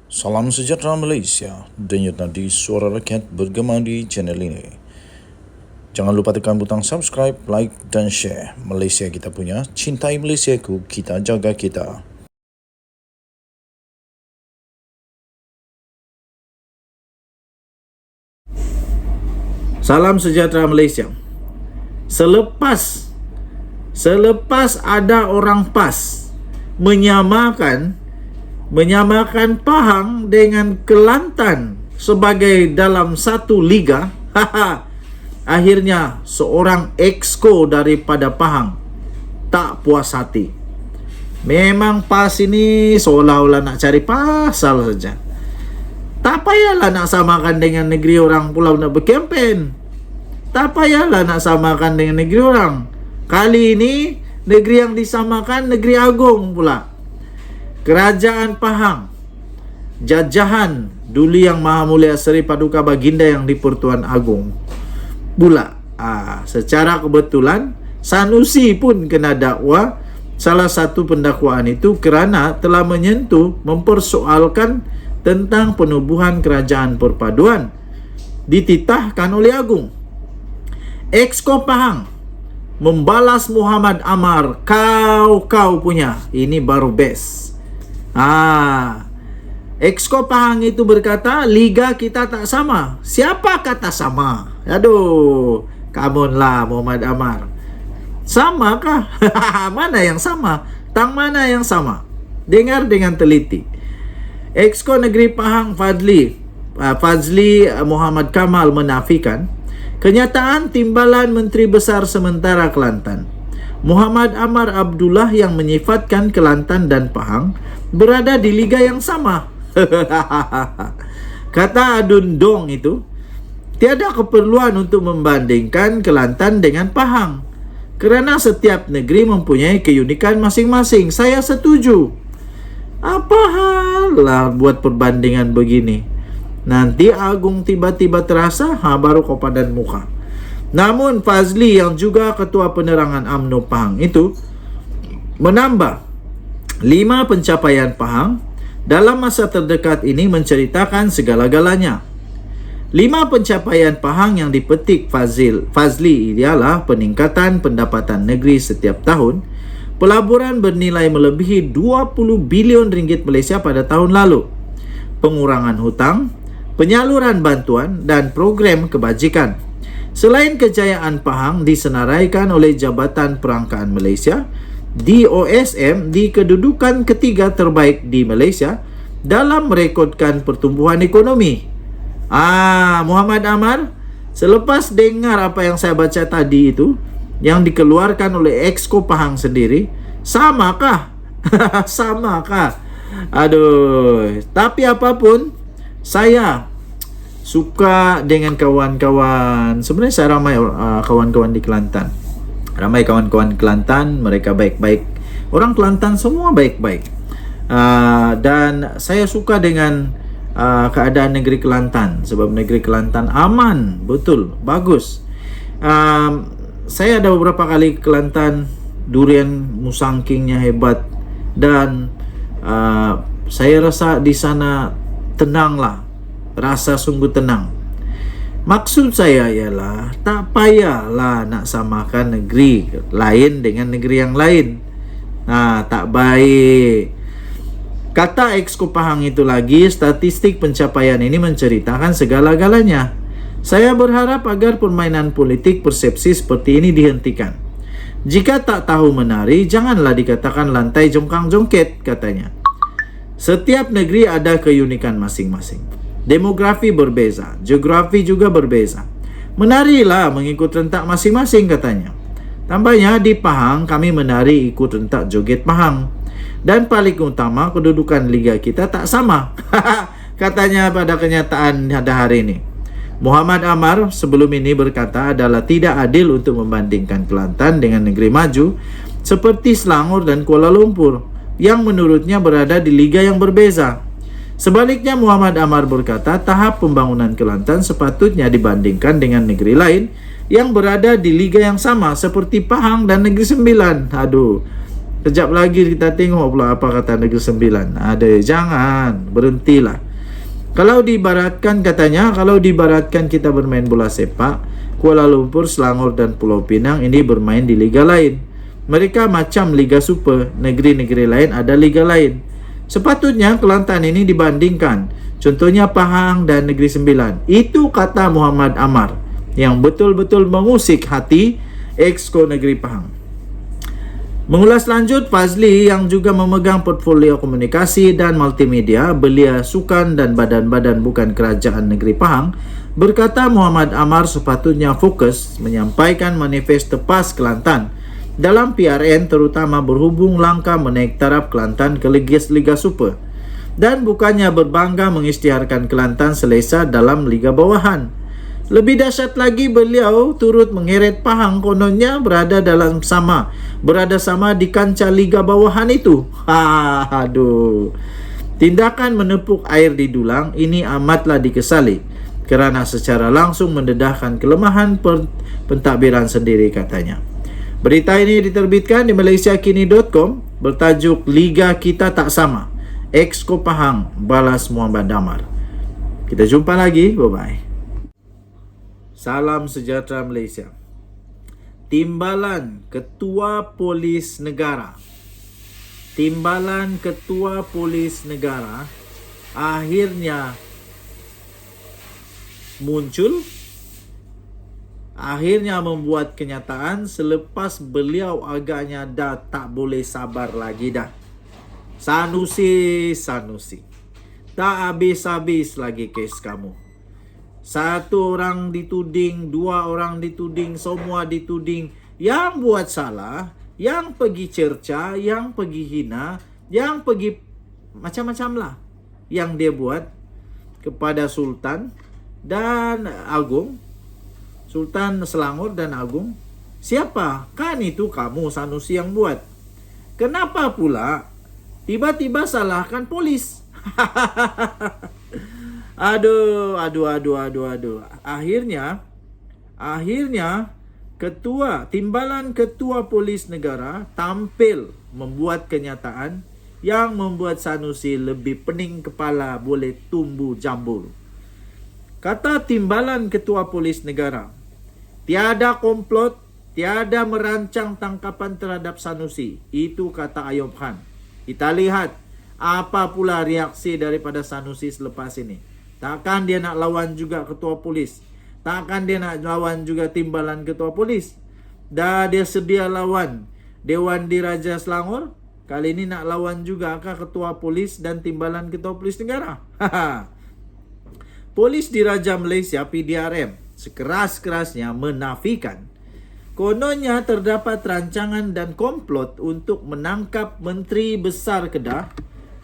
Salam sejahtera Malaysia, denyut nadi suara rakyat bergema di channel ini. Jangan lupa tekan butang subscribe, like dan share. Malaysia kita punya, cintai Malaysiaku, kita jaga kita. Salam sejahtera Malaysia. Selepas ada orang PAS menyamakan Pahang dengan Kelantan sebagai dalam satu liga, akhirnya seorang exco daripada Pahang tak puas hati. Memang PAS ini seolah-olah nak cari pasal saja. Tak payahlah nak samakan dengan negeri orang pulau nak berkempen. Tak payahlah nak samakan dengan negeri orang. Kali ini negeri yang disamakan negeri agung pula. Kerajaan Pahang, jajahan dulu yang Maha Mulia Seri Paduka Baginda yang di-Pertuan Agong pula. Secara kebetulan Sanusi pun kena dakwa. Salah satu pendakwaan itu kerana telah mempersoalkan tentang penubuhan kerajaan perpaduan dititahkan oleh Agung. Exco Pahang membalas Muhammad Amar, kau punya ini baru best. Exco Pahang itu berkata liga kita tak sama. Siapa kata sama? Aduh, come on lah Muhammad Amar. Sama kah? Mana yang sama? Tang mana yang sama? Dengar dengan teliti. Exco Negeri Pahang Fazli Muhammad Kamal menafikan kenyataan timbalan Menteri Besar Sementara Kelantan Muhammad Amar Abdullah yang menyifatkan Kelantan dan Pahang berada di liga yang sama. Kata Adun Dong itu, tiada keperluan untuk membandingkan Kelantan dengan Pahang kerana setiap negeri mempunyai keunikan masing-masing. Saya setuju. Apa hal lah buat perbandingan begini? Nanti Agung tiba-tiba terasa baru kau padan muka. Namun Fazli yang juga Ketua Penerangan UMNO Pahang itu menambah 5 pencapaian Pahang dalam masa terdekat ini menceritakan segala-galanya. 5 pencapaian Pahang yang dipetik Fazli ialah peningkatan pendapatan negeri setiap tahun, pelaburan bernilai melebihi 20 bilion ringgit Malaysia pada tahun lalu, pengurangan hutang, penyaluran bantuan dan program kebajikan. Selain kejayaan Pahang disenaraikan oleh Jabatan Perangkaan Malaysia, DOSM di kedudukan ketiga terbaik di Malaysia dalam merekodkan pertumbuhan ekonomi. Muhammad Amar, selepas dengar apa yang saya baca tadi itu, yang dikeluarkan oleh Exco Pahang sendiri, samakah? Samakah? Aduh, tapi apapun, saya suka dengan kawan-kawan. Sebenarnya saya ramai kawan-kawan di Kelantan. Ramai kawan-kawan Kelantan, mereka baik-baik. Orang Kelantan semua baik-baik. Dan saya suka dengan keadaan negeri Kelantan. Sebab negeri Kelantan aman, betul, bagus. Saya ada beberapa kali ke Kelantan, durian musangkingnya hebat. Dan saya rasa di sana tenang lah. Rasa sungguh tenang. Maksud saya ialah tak payahlah nak samakan negeri lain dengan negeri yang lain. Tak baik. Kata Exco Pahang itu lagi, statistik pencapaian ini menceritakan segala-galanya. Saya berharap agar permainan politik persepsi seperti ini dihentikan. Jika tak tahu menari, janganlah dikatakan lantai jongkang-jongket, katanya. Setiap negeri ada keunikan masing-masing. Demografi berbeza, geografi juga berbeza. Menarilah mengikut rentak masing-masing, katanya. Tambahnya, di Pahang kami menari ikut rentak joget Pahang. Dan paling utama, kedudukan liga kita tak sama. Katanya pada kenyataan pada hari ini. Muhammad Amar sebelum ini berkata adalah tidak adil untuk membandingkan Kelantan dengan negeri maju seperti Selangor dan Kuala Lumpur yang menurutnya berada di liga yang berbeza. Sebaliknya, Muhammad Amar berkata tahap pembangunan Kelantan sepatutnya dibandingkan dengan negeri lain yang berada di liga yang sama seperti Pahang dan Negeri Sembilan. Aduh, Kejap lagi kita tengok pula apa kata Negeri Sembilan. Jangan, berhentilah. Kalau diibaratkan katanya, kalau diibaratkan kita bermain bola sepak, Kuala Lumpur, Selangor dan Pulau Pinang ini bermain di liga lain. Mereka macam Liga Super, negeri-negeri lain ada liga lain. Sepatutnya Kelantan ini dibandingkan, contohnya Pahang dan Negeri Sembilan. Itu kata Muhammad Amar yang betul-betul mengusik hati Exco Negeri Pahang. Mengulas lanjut, Fazli yang juga memegang portfolio komunikasi dan multimedia Belia Sukan dan badan-badan bukan kerajaan Negeri Pahang, berkata Muhammad Amar sepatutnya fokus menyampaikan manifest tepas Kelantan dalam PRN, terutama berhubung langkah menaik taraf Kelantan ke Liga Super, dan bukannya berbangga mengisytiharkan Kelantan selesa dalam Liga Bawahan. Lebih dahsyat lagi, beliau turut mengeret Pahang kononnya berada sama di kancah Liga Bawahan itu. Aduh. Tindakan menepuk air di dulang ini amatlah dikesali kerana secara langsung mendedahkan kelemahan pentadbiran sendiri, katanya. Berita ini diterbitkan di malaysiakini.com bertajuk Liga Kita Tak Sama. Exco Pahang balas Muhammad Amar. Kita jumpa lagi. Bye-bye. Salam sejahtera Malaysia. Timbalan Ketua Polis Negara. Timbalan Ketua Polis Negara akhirnya muncul, akhirnya membuat kenyataan selepas beliau agaknya dah tak boleh sabar lagi dah. Sanusi, tak habis-habis lagi kes kamu. Satu orang dituding, dua orang dituding, semua dituding. Yang buat salah, yang pergi cerca, yang pergi hina, yang pergi macam-macam lah yang dia buat kepada Sultan dan Agung, Sultan Selangor dan Agung. Siapa? Kan itu kamu, Sanusi, yang buat. Kenapa pula tiba-tiba salahkan polis? Aduh. Akhirnya Timbalan Ketua Polis Negara tampil membuat kenyataan yang membuat Sanusi lebih pening kepala boleh tumbuh jambul. Kata Timbalan Ketua Polis Negara, tiada komplot, tiada merancang tangkapan terhadap Sanusi. Itu kata Ayub Khan. Kita lihat apa pula reaksi daripada Sanusi selepas ini. Takkan dia nak lawan juga ketua polis? Takkan dia nak lawan juga Timbalan Ketua Polis? Dah dia sedia lawan Dewan Diraja Selangor, kali ini nak lawan juga kah Ketua Polis dan Timbalan Ketua Polis Negara? Polis Diraja Malaysia PDRM sekeras-kerasnya menafikan kononnya terdapat rancangan dan komplot untuk menangkap Menteri Besar Kedah,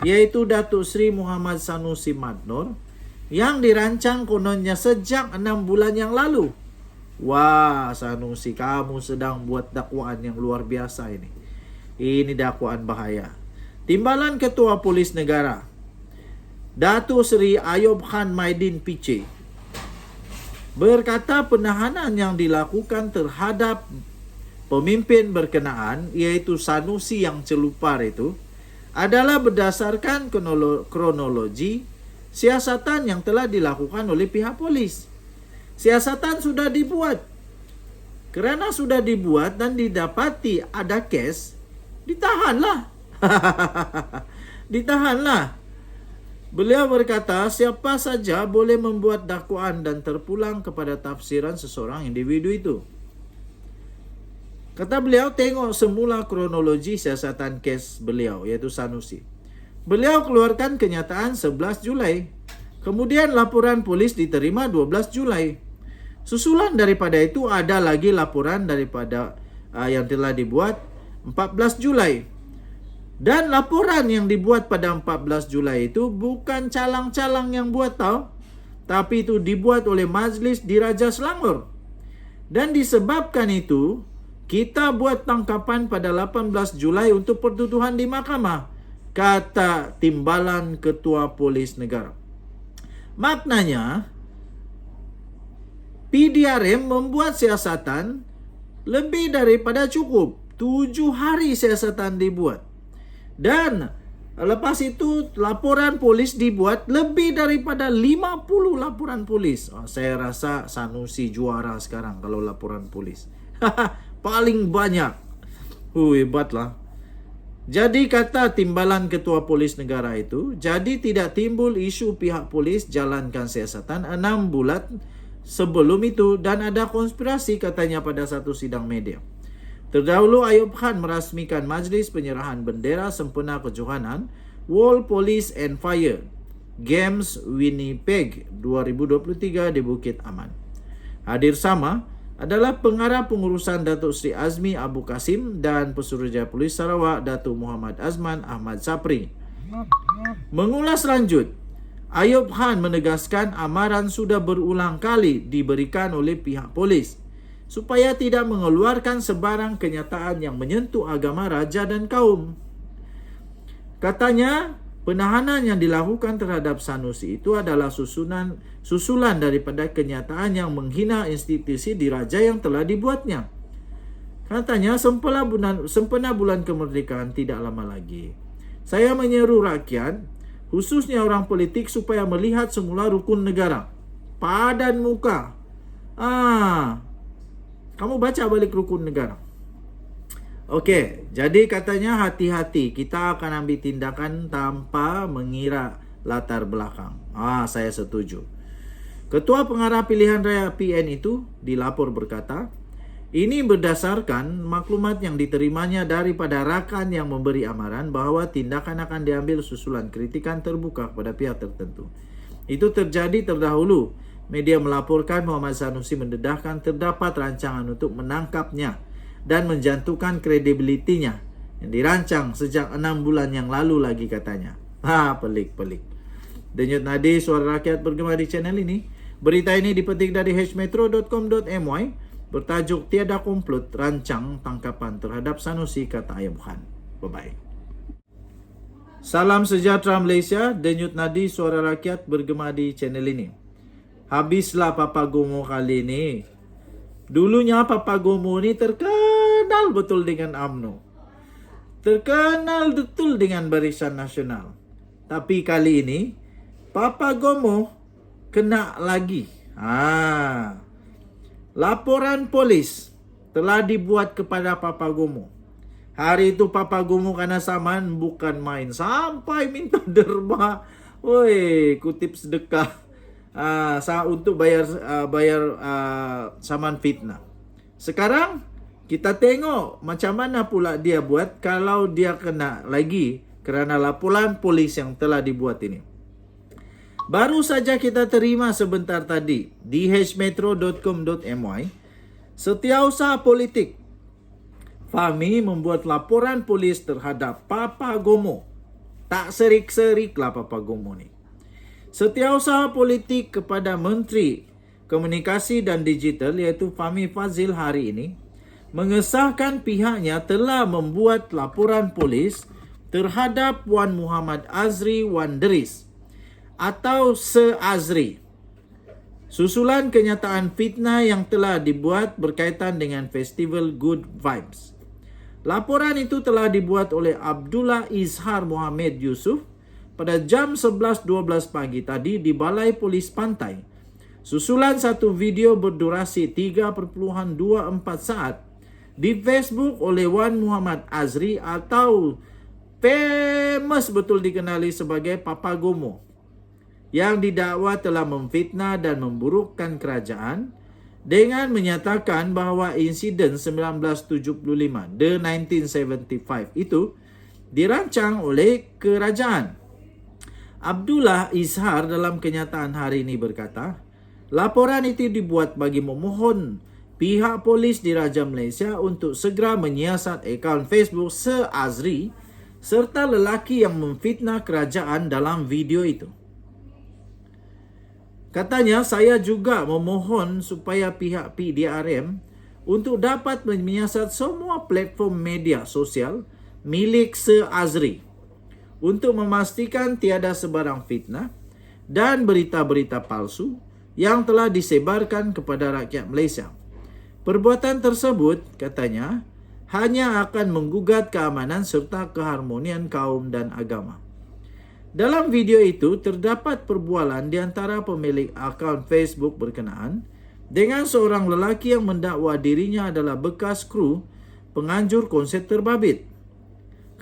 iaitu Datuk Seri Muhammad Sanusi Madnor, yang dirancang kononnya sejak 6 bulan yang lalu. Wah, Sanusi, kamu sedang buat dakwaan yang luar biasa ini. Ini dakwaan bahaya. Timbalan Ketua Polis Negara, Datuk Seri Ayub Khan Maidin PC, berkata penahanan yang dilakukan terhadap pemimpin berkenaan, iaitu Sanusi yang celupar itu, adalah berdasarkan kronologi siasatan yang telah dilakukan oleh pihak polis. Siasatan sudah dibuat. Kerana sudah dibuat dan didapati ada kes, ditahanlah. Ditahanlah. Beliau berkata siapa saja boleh membuat dakwaan dan terpulang kepada tafsiran seseorang individu itu. Kata beliau, tengok semula kronologi siasatan kes beliau, iaitu Sanusi. Beliau keluarkan kenyataan 11 Julai. Kemudian laporan polis diterima 12 Julai. Susulan daripada itu ada lagi laporan daripada yang telah dibuat 14 Julai. Dan laporan yang dibuat pada 14 Julai itu bukan calang-calang yang buat tau, tapi itu dibuat oleh Majlis Diraja Selangor. Dan disebabkan itu, kita buat tangkapan pada 18 Julai untuk pertuduhan di mahkamah, kata Timbalan Ketua Polis Negara. Maknanya, PDRM membuat siasatan lebih daripada cukup. 7 hari siasatan dibuat. Dan lepas itu laporan polis dibuat lebih daripada 50 laporan polis. Saya rasa Sanusi juara sekarang kalau laporan polis. Paling banyak. Hebatlah. Jadi kata timbalan Ketua Polis Negara itu, jadi tidak timbul isu pihak polis jalankan siasatan 6 bulan sebelum itu dan ada konspirasi katanya pada satu sidang media. Terdahulu Ayub Khan merasmikan Majlis Penyerahan Bendera Sempena Kejohanan World Police and Fire Games Winnipeg 2023 di Bukit Aman. Hadir sama adalah Pengarah Pengurusan Datuk Seri Azmi Abu Kasim dan Pesuruhjaya Polis Sarawak Datuk Muhammad Azman Ahmad Sapri. Mengulas lanjut, Ayub Khan menegaskan amaran sudah berulang kali diberikan oleh pihak polis supaya tidak mengeluarkan sebarang kenyataan yang menyentuh agama raja dan kaum. Katanya, penahanan yang dilakukan terhadap Sanusi itu adalah susulan daripada kenyataan yang menghina institusi diraja yang telah dibuatnya. Katanya, sempena bulan kemerdekaan tidak lama lagi. Saya menyeru rakyat, khususnya orang politik supaya melihat semula rukun negara. Padan muka. Kamu baca balik rukun negara. Okey, jadi katanya hati-hati. Kita akan ambil tindakan tanpa mengira latar belakang. Saya setuju. Ketua Pengarah Pilihan Raya PN itu dilapor berkata, ini berdasarkan maklumat yang diterimanya daripada rakan yang memberi amaran bahawa tindakan akan diambil susulan kritikan terbuka kepada pihak tertentu. Itu terjadi terdahulu. Media melaporkan Muhammad Sanusi mendedahkan terdapat rancangan untuk menangkapnya dan menjatuhkan kredibilitinya yang dirancang sejak 6 bulan yang lalu lagi katanya. Pelik. Denyut nadi suara rakyat bergema di channel ini. Berita ini dipetik dari hmetro.com.my bertajuk Tiada Komplot Rancang Tangkapan Terhadap Sanusi, kata Ayub Khan. Bye-bye. Salam sejahtera Malaysia. Denyut nadi suara rakyat bergema di channel ini. Habislah Papa Gomo kali ini. Dulunya Papa Gomo ni terkenal betul dengan UMNO. Terkenal betul dengan Barisan Nasional. Tapi kali ini Papa Gomo kena lagi. Laporan polis telah dibuat kepada Papa Gomo. Hari itu Papa Gomo kena saman bukan main. Sampai minta derma. Kutip sedekah. Untuk bayar saman fitnah. Sekarang kita tengok macam mana pula dia buat kalau dia kena lagi kerana laporan polis yang telah dibuat ini. Baru saja kita terima sebentar tadi di hmetro.com.my, Setiausaha Politik Fahmi membuat laporan polis terhadap Papa Gomo. Tak serik-serik lah Papa Gomo ni. Setiausaha Politik kepada Menteri Komunikasi dan Digital iaitu Fahmi Fadzil hari ini mengesahkan pihaknya telah membuat laporan polis terhadap Wan Muhammad Azri Wan Deris atau Se-Azri. Susulan kenyataan fitnah yang telah dibuat berkaitan dengan Festival Good Vibes. Laporan itu telah dibuat oleh Abdullah Izhar Mohamed Yusof pada jam 11.12 pagi tadi di Balai Polis Pantai. Susulan satu video berdurasi 3.24 saat di Facebook oleh Wan Muhammad Azri atau famous betul dikenali sebagai Papa Gomo yang didakwa telah memfitnah dan memburukkan kerajaan dengan menyatakan bahawa insiden 1975, the 1975 itu dirancang oleh kerajaan. Abdullah Izhar dalam kenyataan hari ini berkata, laporan itu dibuat bagi memohon pihak polis di Raja Malaysia untuk segera menyiasat akaun Facebook Se-Azri serta lelaki yang memfitnah kerajaan dalam video itu. Katanya, saya juga memohon supaya pihak PDRM untuk dapat menyiasat semua platform media sosial milik Se-Azri untuk memastikan tiada sebarang fitnah dan berita-berita palsu yang telah disebarkan kepada rakyat Malaysia. Perbuatan tersebut, katanya, hanya akan menggugat keamanan serta keharmonian kaum dan agama. Dalam video itu terdapat perbualan di antara pemilik akaun Facebook berkenaan dengan seorang lelaki yang mendakwa dirinya adalah bekas kru penganjur konsert terbabit.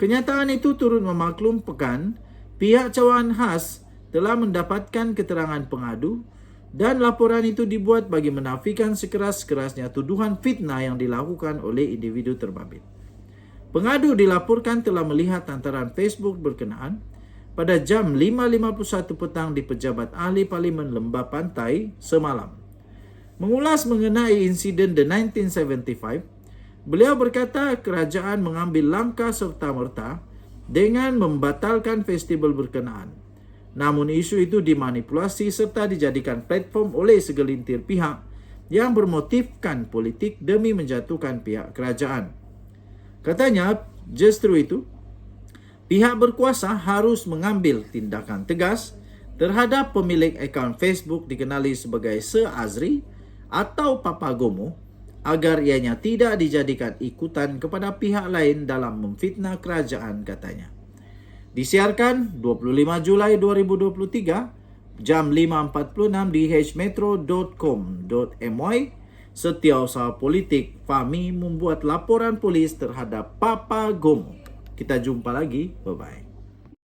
Kenyataan itu turut memaklumkan pihak cawangan khas telah mendapatkan keterangan pengadu dan laporan itu dibuat bagi menafikan sekeras-kerasnya tuduhan fitnah yang dilakukan oleh individu terbabit. Pengadu dilaporkan telah melihat hantaran Facebook berkenaan pada jam 5.51 petang di Pejabat Ahli Parlimen Lembah Pantai semalam. Mengulas mengenai insiden The 1975, beliau berkata kerajaan mengambil langkah serta-merta dengan membatalkan festival berkenaan. Namun isu itu dimanipulasi serta dijadikan platform oleh segelintir pihak yang bermotifkan politik demi menjatuhkan pihak kerajaan. Katanya, justru itu, pihak berkuasa harus mengambil tindakan tegas terhadap pemilik akaun Facebook dikenali sebagai Sir Azri atau Papa Gomo agar ianya tidak dijadikan ikutan kepada pihak lain dalam memfitnah kerajaan, katanya. Disiarkan 25 Julai 2023 jam 5.46 di hmetro.com.my. Setiausaha politik Fahmi membuat laporan polis terhadap Papa Gomo. Kita jumpa lagi. Bye-bye.